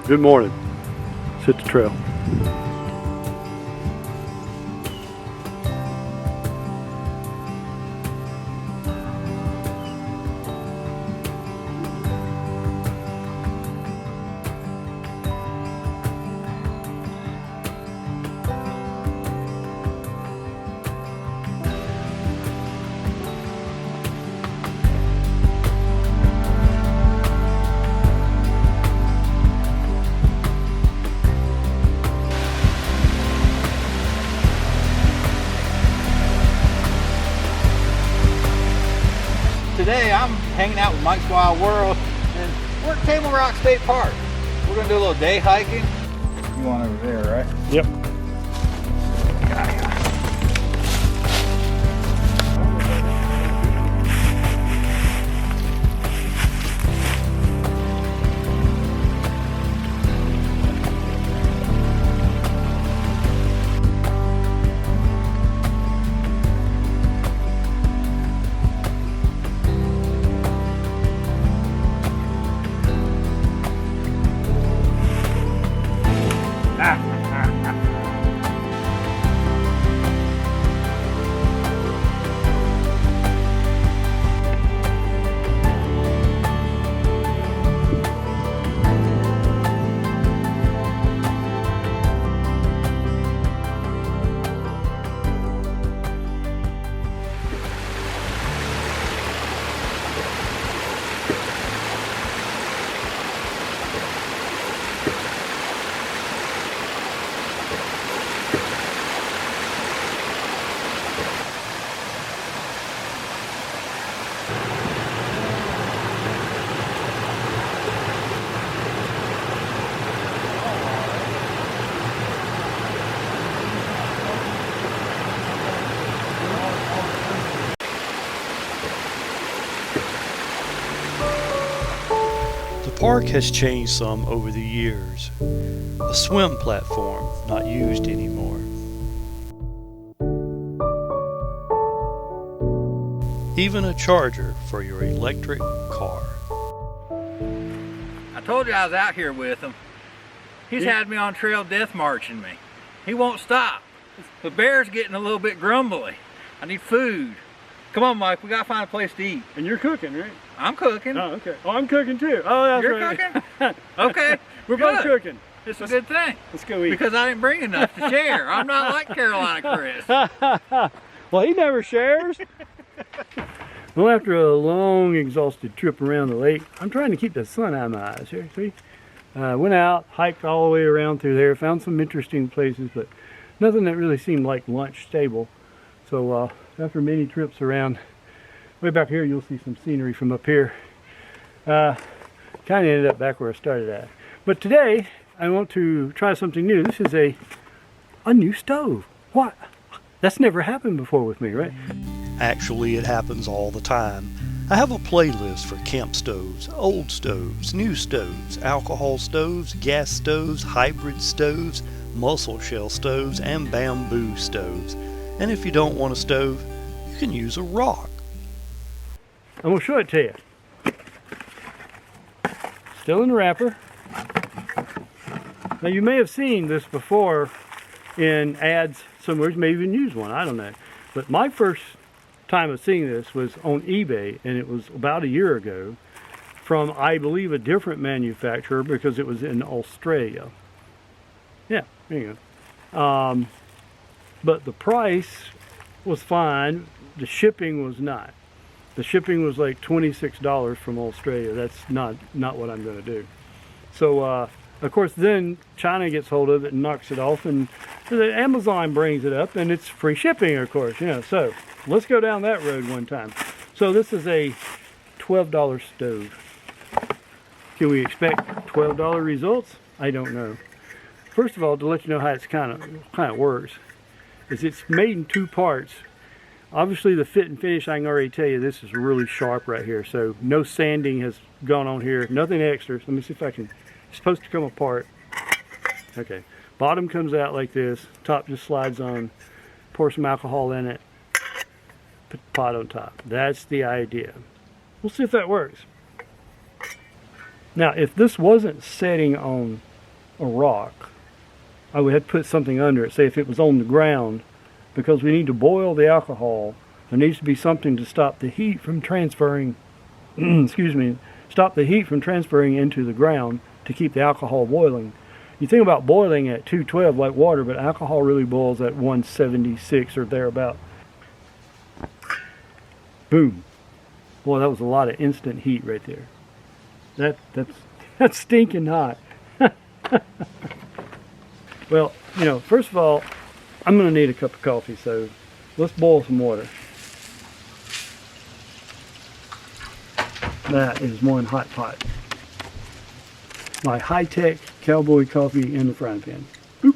Good morning. Let's hit the trail. Today I'm hanging out with Mike's Wild World and we're at Table Rock State Park. We're gonna do a little day hiking. You want over there, right? Yep. The park has changed some over the years. A swim platform, not used anymore. Even a charger for your electric car. I told you I was out here with him. He's had me on trail death marching me. He won't stop. The bear's getting a little bit grumbly. I need food. Come on, Mike, we gotta find a place to eat. And you're cooking, right? I'm cooking. Oh, okay. Oh, I'm cooking too. Oh, that's You're right. cooking? Okay. We're both cooking. It's a good thing. Let's go eat. Because I didn't bring enough to share. I'm not like Carolina Chris. Well, he never shares. Well, after a long, exhausted trip around the lake, I'm trying to keep the sun out of my eyes here, see? Went out, hiked all the way around through there, found some interesting places, but nothing that really seemed like lunch stable. So after many trips around, way back here you'll see some scenery from up here. Kind of ended up back where I started at. But today I want to try something new. This is a new stove. What? That's never happened before with me, right? Actually, it happens all the time. I have a playlist for camp stoves, old stoves, new stoves, alcohol stoves, gas stoves, hybrid stoves, mussel shell stoves, and bamboo stoves. And if you don't want a stove, you can use a rock. I'm going to show it to you. Still in the wrapper. Now you may have seen this before in ads somewhere. You may even use one, I don't know. But my first time of seeing this was on eBay, and it was about a year ago from, I believe, a different manufacturer because it was in Australia. Yeah, there you go. But the price was fine. The shipping was not. The shipping was like $26 from Australia. That's not what I'm going to do. So, of course, then China gets hold of it and knocks it off, and Amazon brings it up, and it's free shipping, of course. You know, so let's go down that road one time. So this is a $12 stove. Can we expect $12 results? I don't know. First of all, to let you know how it's kind of works, is it's made in two parts. Obviously, the fit and finish, I can already tell you, this is really sharp right here. So no sanding has gone on here, nothing extra. Let me see if I can. It's supposed to come apart. Okay, bottom comes out like this. Top just slides on. Pour some alcohol in it. Put the pot on top. That's the idea. We'll see if that works. Now, if this wasn't setting on a rock, I would have to put something under it. Say if it was on the ground, because we need to boil the alcohol, there needs to be something to stop the heat from transferring, excuse me, stop the heat from transferring into the ground to keep the alcohol boiling. You think about boiling at 212 like water, but alcohol really boils at 176 or thereabout. Boom. Boy, that was a lot of instant heat right there. That's stinking hot. Well, you know, first of all, I'm going to need a cup of coffee, so let's boil some water. That is one hot pot. My high-tech cowboy coffee in the frying pan. Boop.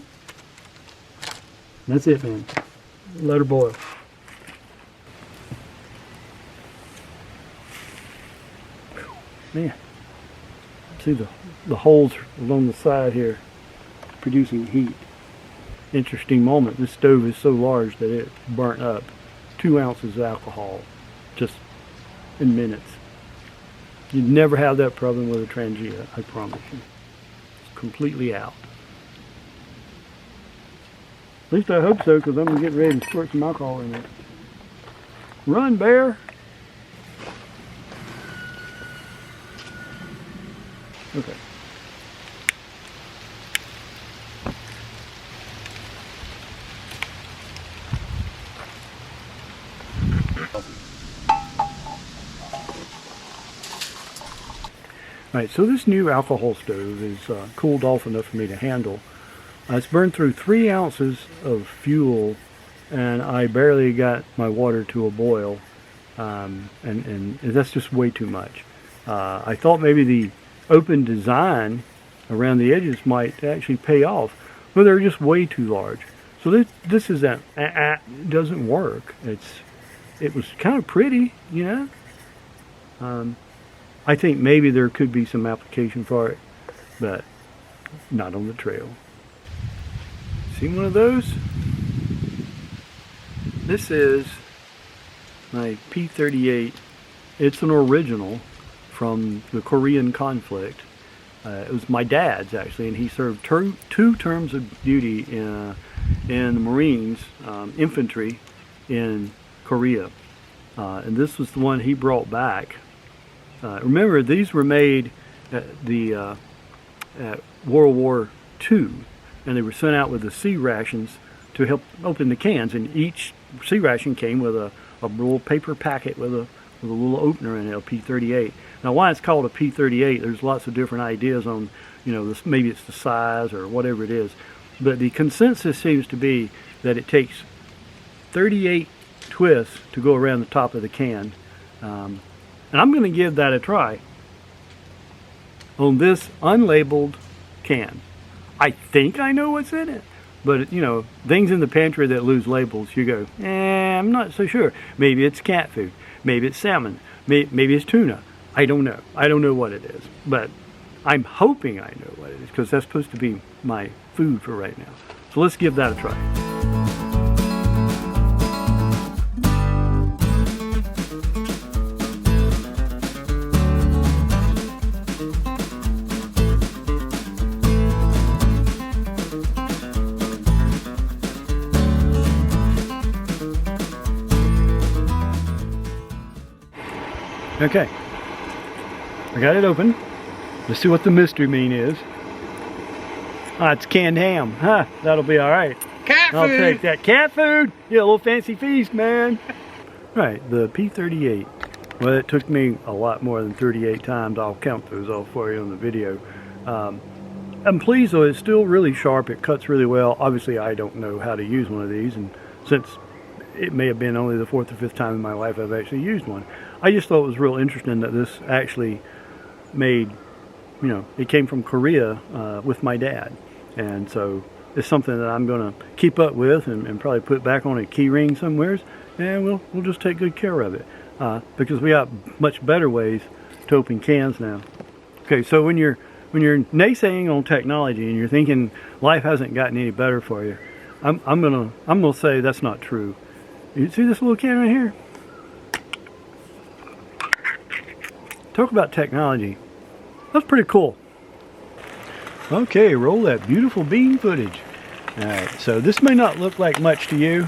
That's it, man. Let her boil. Man, see the holes along the side here producing heat. Interesting moment. This stove is so large that it burnt up 2 ounces of alcohol just in minutes. You'd never have that problem with a Trangia, I promise you. It's completely out. At least I hope so, because I'm getting ready to squirt some alcohol in it. Run, bear! Okay. Alright, so this new alcohol stove is cooled off enough for me to handle. It's burned through 3 ounces of fuel, and I barely got my water to a boil, and that's just way too much. I thought maybe the open design around the edges might actually pay off, but they're just way too large. So this is doesn't work. It was kind of pretty, you know. I think maybe there could be some application for it, but not on the trail. See one of those? This is my P38. It's an original from the Korean conflict. It was my dad's actually, and he served 2 terms of duty in the Marines, infantry in Korea. And this was the one he brought back. Remember, these were made at World War II, and they were sent out with the C rations to help open the cans. And each C ration came with a little paper packet with a little opener in it, a P38. Now, why it's called a P38, there's lots of different ideas on, you know, this, maybe it's the size or whatever it is. But the consensus seems to be that it takes 38 twists to go around the top of the can. And I'm going to give that a try on this unlabeled can. I think I know what's in it, but you know, things in the pantry that lose labels, you go, I'm not so sure. Maybe it's cat food, maybe it's salmon, maybe it's tuna. I don't know. I don't know what it is, but I'm hoping I know what it is, because that's supposed to be my food for right now. So let's give that a try. Okay, I got it open. Let's see what the mystery mean is. Ah, it's canned ham. Huh, that'll be all right. Cat food! I'll take that. Cat food! Yeah, a little fancy feast, man. Right, the P38. Well, it took me a lot more than 38 times. I'll count those off for you on the video. I'm pleased though, it's still really sharp. It cuts really well. Obviously, I don't know how to use one of these, and since it may have been only the 4th or 5th time in my life I've actually used one, I just thought it was real interesting that this actually made, you know, it came from Korea with my dad. And so it's something that I'm going to keep up with and probably put back on a key ring somewhere, and we'll just take good care of it because we got much better ways to open cans now. Okay, so when you're naysaying on technology and you're thinking life hasn't gotten any better for you, I'm gonna say that's not true. You see this little can right here? Talk about technology. That's pretty cool. Okay, roll that beautiful bean footage. Alright, so this may not look like much to you,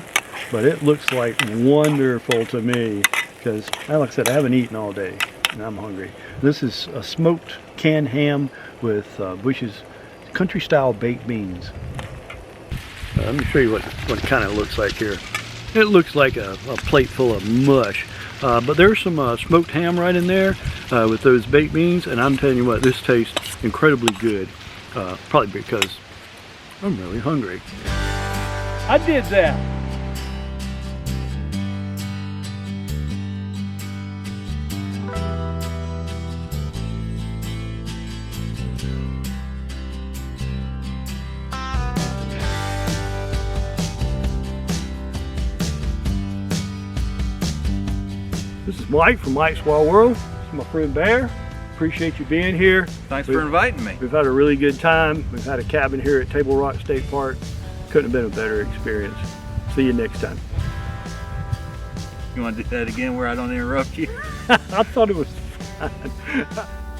but it looks like wonderful to me because, like I said, I haven't eaten all day and I'm hungry. This is a smoked canned ham with Bush's country style baked beans. Let me show you what it kind of looks like here. It looks like a plate full of mush. But there's some smoked ham right in there with those baked beans, and I'm telling you what, this tastes incredibly good. Probably because I'm really hungry. I did that. This is Mike from Mike's Wild World. This is my friend Bear. Appreciate you being here. Thanks for inviting me. We've had a really good time. We've had a cabin here at Table Rock State Park. Couldn't have been a better experience. See you next time. You want to do that again where I don't interrupt you? I thought it was fun.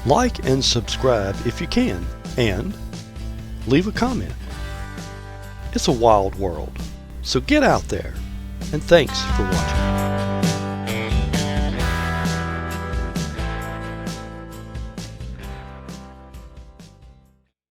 Like and subscribe if you can, and leave a comment. It's a wild world, so get out there, and thanks for watching.